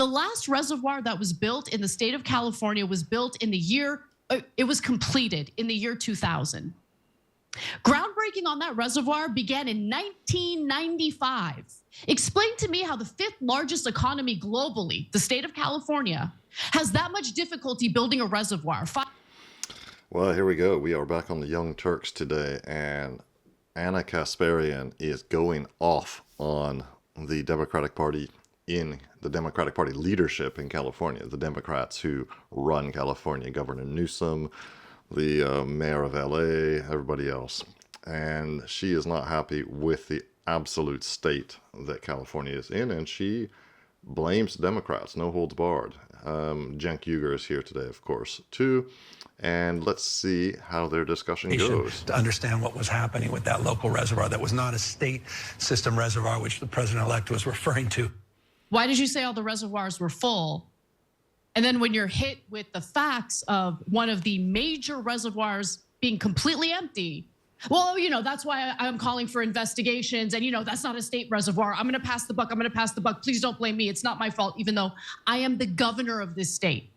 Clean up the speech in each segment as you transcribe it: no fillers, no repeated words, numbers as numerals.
The last reservoir that was built in the state of California was built in the year, it was completed in the year 2000. Groundbreaking on that reservoir began in 1995. Explain to me how the fifth largest economy globally, the state of California, has that much difficulty building a reservoir. Well, here we go. We are back on the Young Turks today, and Ana Kasparian is going off on the Democratic Party in the Democratic Party leadership in California, the Democrats who run California, Governor Newsom, the mayor of LA, everybody else. And she is not happy with the absolute state that California is in, and she blames Democrats, no holds barred. Cenk Uygur is here today, of course, too. And let's see how their discussion goes. To understand what was happening with that local reservoir that was not a state system reservoir, which the president-elect was referring to. Why did you say all the reservoirs were full? And then when you're hit with the facts of one of the major reservoirs being completely empty, well, that's why I'm calling for investigations. And, that's not a state reservoir. I'm going to pass the buck. I'm going to pass the buck. Please don't blame me. It's not my fault, even though I am the governor of this state.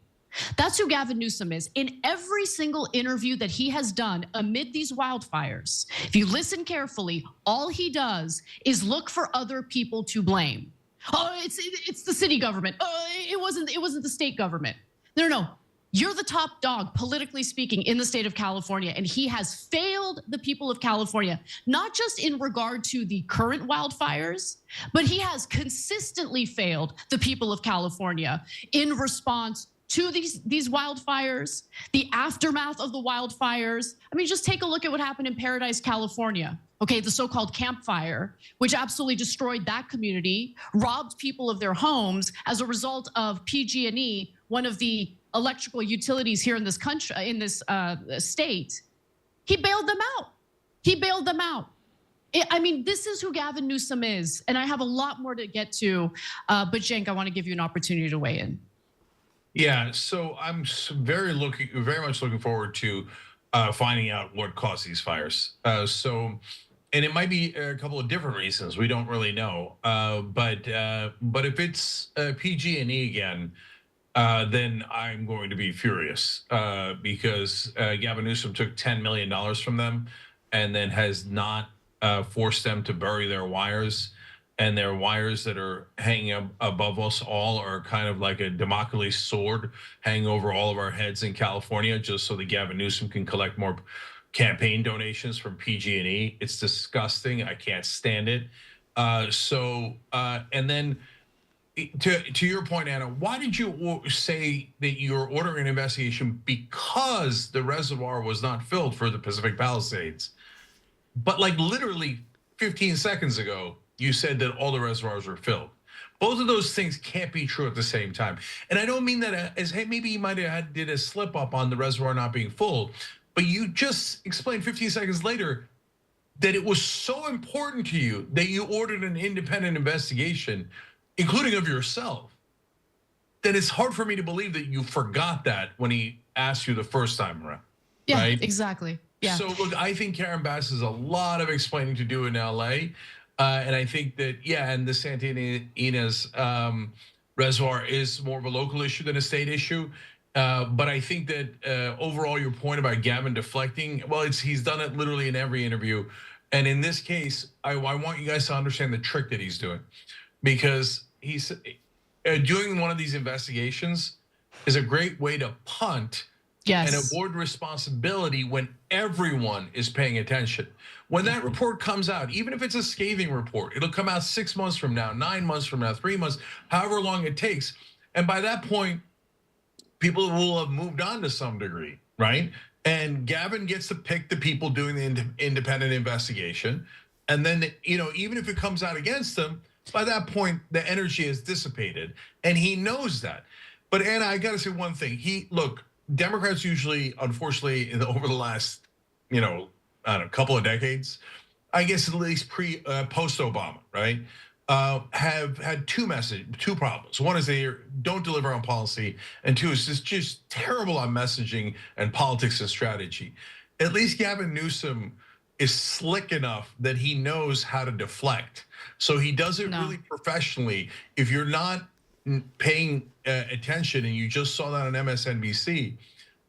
That's who Gavin Newsom is. In every single interview that he has done amid these wildfires, if you listen carefully, all he does is look for other people to blame. Oh, it's the city government. Oh, it wasn't the state government. No. You're the top dog, politically speaking, in the state of California, and he has failed the people of California, not just in regard to the current wildfires, but he has consistently failed the people of California in response to these wildfires, the aftermath of the wildfires. I mean, just take a look at what happened in Paradise, California. Okay, the so-called Camp Fire, which absolutely destroyed that community, robbed people of their homes as a result of PG&E, one of the electrical utilities here in this country, in this state. He bailed them out. I mean, this is who Gavin Newsom is, and I have a lot more to get to, but Cenk, I want to give you an opportunity to weigh in. Yeah, so I'm very much looking forward to finding out what caused these fires. And it might be a couple of different reasons. We don't really know. But if it's PG&E again, then I'm going to be furious because Gavin Newsom took $10 million from them and then has not forced them to bury their wires. And their wires that are hanging above us all are kind of like a Damocles sword hanging over all of our heads in California, just so that Gavin Newsom can collect more campaign donations from PG&E. It's disgusting. I can't stand it. And then to your point, Anna, why did you say that you're ordering an investigation because the reservoir was not filled for the Pacific Palisades? But like literally 15 seconds ago, you said that all the reservoirs were filled. Both of those things can't be true at the same time. And I don't mean that as, hey, maybe you might have did a slip up on the reservoir not being full, but you just explained 15 seconds later that it was so important to you that you ordered an independent investigation, including of yourself, that it's hard for me to believe that you forgot that when he asked you the first time around. Yeah, right? Exactly. Yeah. So look, I think Karen Bass has a lot of explaining to do in LA. And I think that, and the Santa Ynez reservoir is more of a local issue than a state issue. But I think that overall, your point about Gavin deflecting, well, he's done it literally in every interview. And in this case, I want you guys to understand the trick that he's doing, because he's doing one of these investigations is a great way to punt. Yes. And avoid responsibility when everyone is paying attention. When that report comes out, even if it's a scathing report, it'll come out 6 months from now, 9 months from now, 3 months, however long it takes. And by that point, people will have moved on to some degree, right? And Gavin gets to pick the people doing the independent investigation. And then, even if it comes out against him, by that point, the energy is dissipated. And he knows that. But Anna, I gotta say one thing. Look, Democrats usually, unfortunately, over the last, couple of decades, I guess at least post-Obama, right, have had two problems. One is they don't deliver on policy, and two is just terrible on messaging and politics and strategy. At least Gavin Newsom is slick enough that he knows how to deflect. So he does it really professionally. If you're not paying attention, and you just saw that on MSNBC,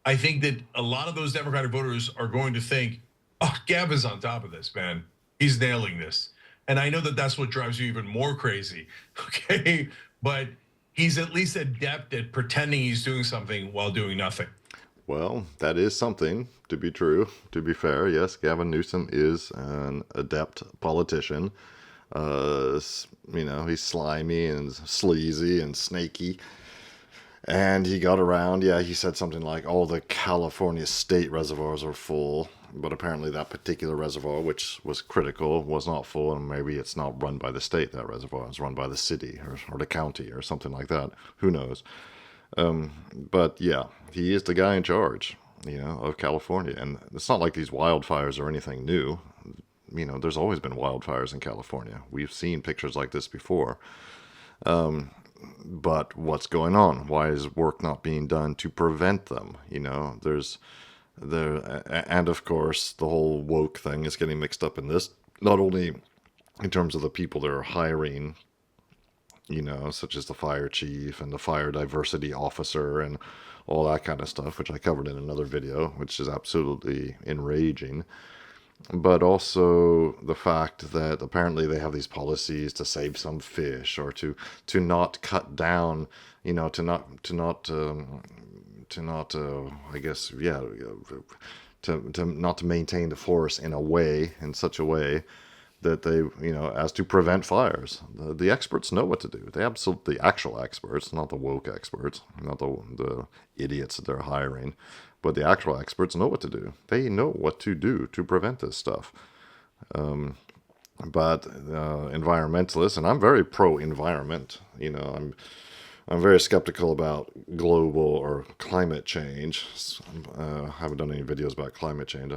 I think that a lot of those Democratic voters are going to think, oh, Gavin's on top of this, man. He's nailing this. And I know that that's what drives you even more crazy, okay? But he's at least adept at pretending he's doing something while doing nothing. Well, that is something to be true. To be fair, yes, Gavin Newsom is an adept politician. He's slimy and sleazy and snaky. And he got around, he said something like all the California state reservoirs are full, but apparently that particular reservoir, which was critical, was not full, and maybe it's not run by the state, that reservoir. It's run by the city or the county or something like that. Who knows? But yeah, he is the guy in charge, of California. And it's not like these wildfires are anything new. There's always been wildfires in California. We've seen pictures like this before. But what's going on? Why is work not being done to prevent them? And of course, the whole woke thing is getting mixed up in this, not only in terms of the people that are hiring, such as the fire chief and the fire diversity officer and all that kind of stuff, which I covered in another video, which is absolutely enraging. But also the fact that apparently they have these policies to save some fish or to not cut down, to not maintain the forest in such a way that they, as to prevent fires. The experts know what to do. The actual experts, not the woke experts, not the idiots that they're hiring. But the actual experts know what to do. They know what to do to prevent this stuff. But environmentalists, and I'm very pro-environment. I'm very skeptical about global or climate change. I haven't done any videos about climate change,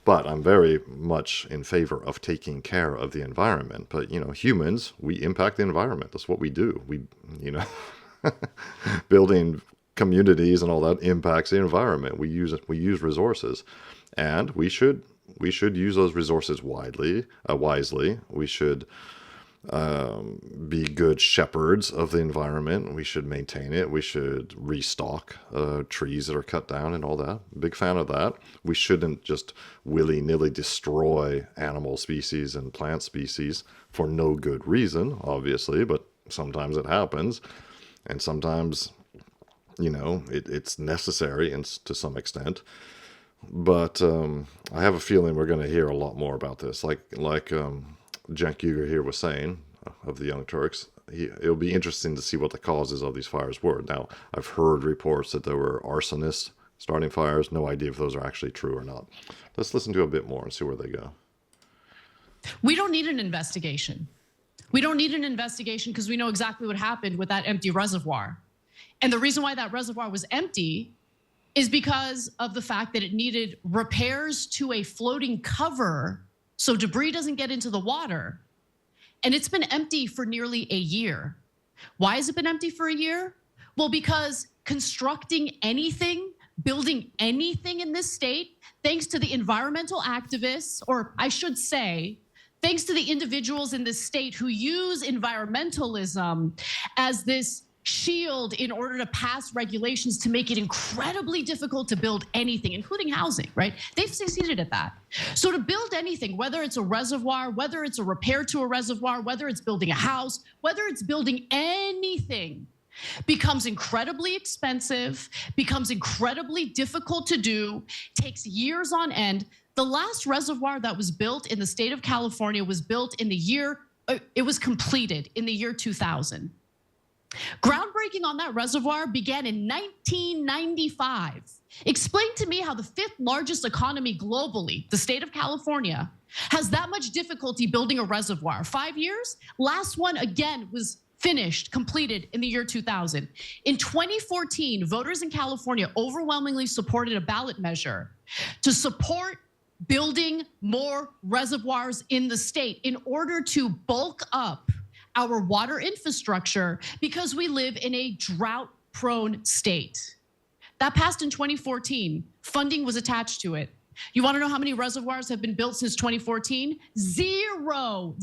but I'm very much in favor of taking care of the environment. But humans, we impact the environment. That's what we do. We, building communities and all that impacts the environment. We use resources, and we should use those resources wisely. We should be good shepherds of the environment. We should maintain it. We should restock trees that are cut down and all that. Big fan of that. We shouldn't just willy-nilly destroy animal species and plant species for no good reason, obviously, but sometimes it happens, and sometimes it's necessary to some extent. But I have a feeling we're going to hear a lot more about this. Like Cenk Uygur here was saying of the Young Turks, it'll be interesting to see what the causes of these fires were. Now, I've heard reports that there were arsonists starting fires. No idea if those are actually true or not. Let's listen to a bit more and see where they go. We don't need an investigation. We don't need an investigation because we know exactly what happened with that empty reservoir. And the reason why that reservoir was empty is because of the fact that it needed repairs to a floating cover so debris doesn't get into the water. And it's been empty for nearly a year. Why has it been empty for a year? Well, because constructing anything, building anything in this state, thanks to the environmental activists, or I should say, thanks to the individuals in this state who use environmentalism as this shield in order to pass regulations to make it incredibly difficult to build anything, including housing, right? They've succeeded at that. So to build anything, whether it's a reservoir, whether it's a repair to a reservoir, whether it's building a house, whether it's building anything, becomes incredibly expensive, becomes incredibly difficult to do, takes years on end. The last reservoir that was built in the state of California was built in the year, it was completed in the year 2000. Groundbreaking on that reservoir began in 1995. Explain to me how the 5th largest economy globally, the state of California, has that much difficulty building a reservoir. 5 years? Last one, again, was finished, completed in the year 2000. In 2014, voters in California overwhelmingly supported a ballot measure to support building more reservoirs in the state in order to bulk up our water infrastructure because we live in a drought-prone state. That passed in 2014. Funding was attached to it. You want to know how many reservoirs have been built since 2014? Zero.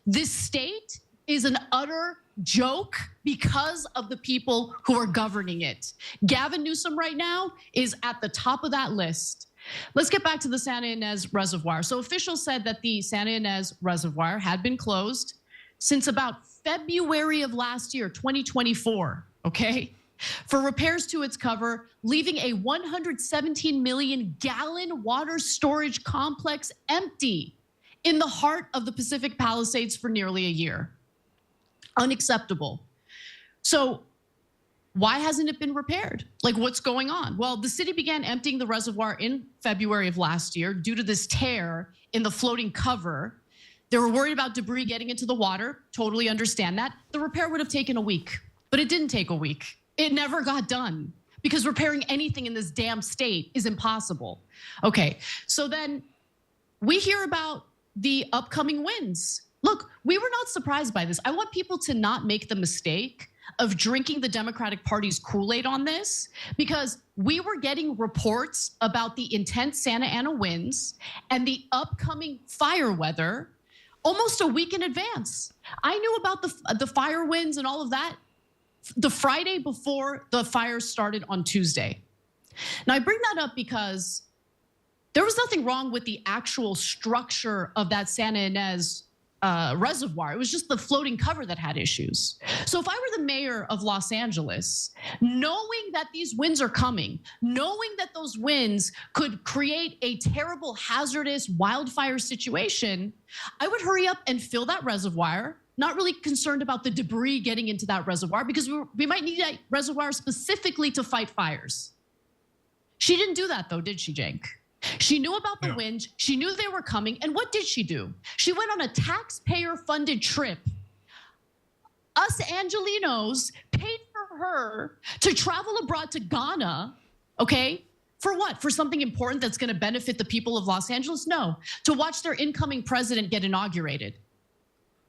This state is an utter joke because of the people who are governing it. Gavin Newsom right now is at the top of that list. Let's get back to the Santa Ynez Reservoir. So officials said that the Santa Ynez Reservoir had been closed since about February of last year, 2024, okay? For repairs to its cover, leaving a 117 million gallon water storage complex empty in the heart of the Pacific Palisades for nearly a year. Unacceptable. So why hasn't it been repaired? Like, what's going on? Well, the city began emptying the reservoir in February of last year due to this tear in the floating cover. They were worried about debris getting into the water. Totally understand that. The repair would have taken a week, but it didn't take a week. It never got done because repairing anything in this damn state is impossible. Okay, so then we hear about the upcoming wins. Look, we were not surprised by this. I want people to not make the mistake of drinking the Democratic Party's Kool-Aid on this, because we were getting reports about the intense Santa Ana winds and the upcoming fire weather almost a week in advance. I knew about the fire winds and all of that the Friday before the fires started on Tuesday. Now, I bring that up because there was nothing wrong with the actual structure of that Santa Ynez reservoir. It was just the floating cover that had issues. So if I were the mayor of Los Angeles, knowing that these winds are coming, knowing that those winds could create a terrible, hazardous wildfire situation, I would hurry up and fill that reservoir, not really concerned about the debris getting into that reservoir, because we might need that reservoir specifically to fight fires. She didn't do that though, did she, Cenk? She knew about the winds. She knew they were coming. And what did she do? She went on a taxpayer-funded trip. Us Angelinos paid for her to travel abroad to Ghana, okay? For what? For something important that's going to benefit the people of Los Angeles? No, to watch their incoming president get inaugurated.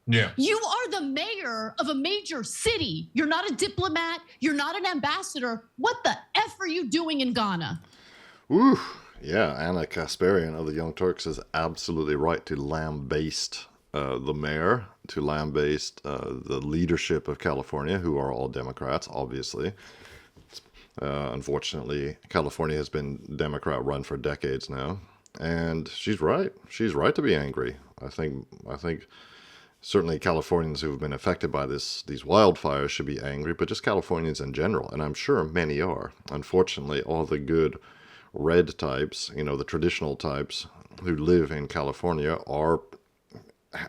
Yeah. You are the mayor of a major city. You're not a diplomat. You're not an ambassador. What the F are you doing in Ghana? Woo. Yeah, Ana Kasparian of the Young Turks is absolutely right to lambaste the mayor, to lambaste the leadership of California, who are all Democrats, obviously. Unfortunately, California has been Democrat-run for decades now, and she's right. She's right to be angry. I think certainly Californians who have been affected by these wildfires should be angry, but just Californians in general, and I'm sure many are. Unfortunately, all the good red types, the traditional types who live in California are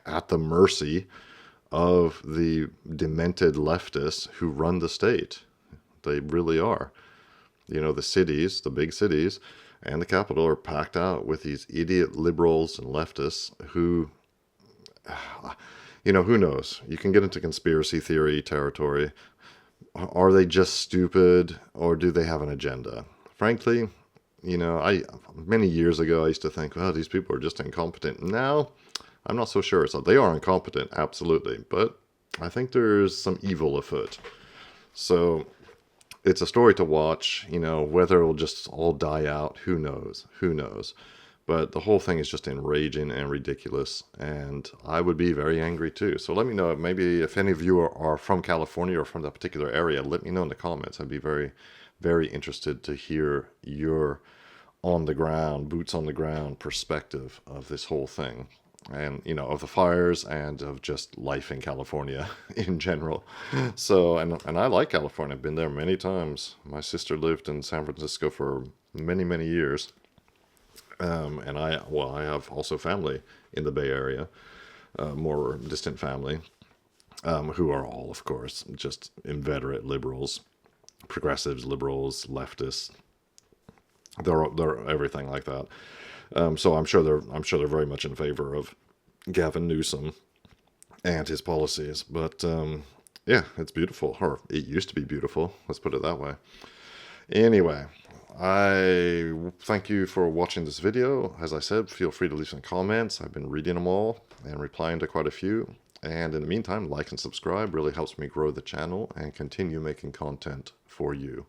at the mercy of the demented leftists who run the state. They really are. The cities, the big cities, and the capital are packed out with these idiot liberals and leftists who, who knows? You can get into conspiracy theory territory. Are they just stupid, or do they have an agenda? Frankly, many years ago, I used to think, well, these people are just incompetent. Now, I'm not so sure. So they are incompetent, absolutely. But I think there's some evil afoot. So it's a story to watch, whether it'll just all die out. Who knows? Who knows? But the whole thing is just enraging and ridiculous. And I would be very angry too. So let me know, maybe if any of you are from California or from that particular area, let me know in the comments. I'd be very, very interested to hear your on the ground, boots on the ground perspective of this whole thing, and of the fires and of just life in California in general. So and I like California. I've been there many times. My sister lived in San Francisco for many, many years, and I have also family in the Bay Area, more distant family, who are all, of course, just inveterate liberals. Progressives, liberals, leftists, they're everything like that. So I'm sure they're very much in favor of Gavin Newsom and his policies. But yeah, it's beautiful, or it used to be beautiful. Let's put it that way. Anyway, I thank you for watching this video. As I said, feel free to leave some comments. I've been reading them all and replying to quite a few. And in the meantime, like and subscribe really helps me grow the channel and continue making content for you.